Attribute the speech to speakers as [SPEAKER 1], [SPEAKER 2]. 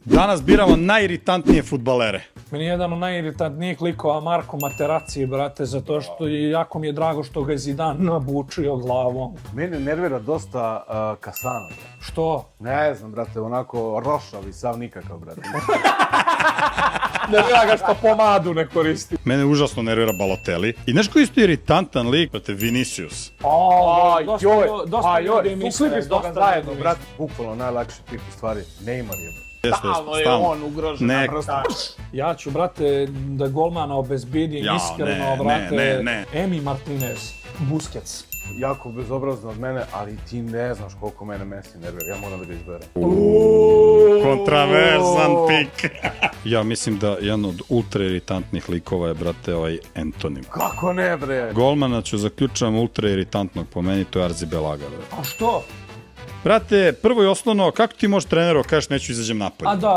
[SPEAKER 1] Danas biramo najiritantnije fudbalere.
[SPEAKER 2] Meni je jedan od najiritantnijih likova Marko Materazzi, brate, zato što jako mi je drago što ga je Zidane nabučio glavom.
[SPEAKER 3] Mene nervira dosta Kasano.
[SPEAKER 2] Što?
[SPEAKER 3] Ne znam, brate, onako rošav i sav nikakav, brate.
[SPEAKER 2] Nervira ga što pomadu ne koristi.
[SPEAKER 1] Mene užasno nervira Balotelli. I znaš koji isto iritantan lik? Brate, Vinicius.
[SPEAKER 2] Dosta ljudi misle,
[SPEAKER 3] Fukli smo ga zajedno, brate. Bukvalno najlakši tip u stvari. Neymar je.
[SPEAKER 1] Stalno
[SPEAKER 3] je on ugrožen.
[SPEAKER 2] Ja ću, brate, da golmana obezbidim iskreno, brate. Emi Martinez, Busquets.
[SPEAKER 3] Jako bezobrazno od mene, ali ti ne znaš koliko mene Messi nervira. Ja moram da ga izberem.
[SPEAKER 1] Kontraverzan pik. Ja mislim da jedan od ultra iritantnih likova je, brate, ovaj Antony.
[SPEAKER 3] Kako ne, bre?
[SPEAKER 1] Golmana ću zaključavam ultra iritantnog po meni, to je Arrizabalaga.
[SPEAKER 2] A što?
[SPEAKER 1] Brate, prvo i osnovno, kako ti možeš treneru kažeš neću izađem napolje?
[SPEAKER 2] A da.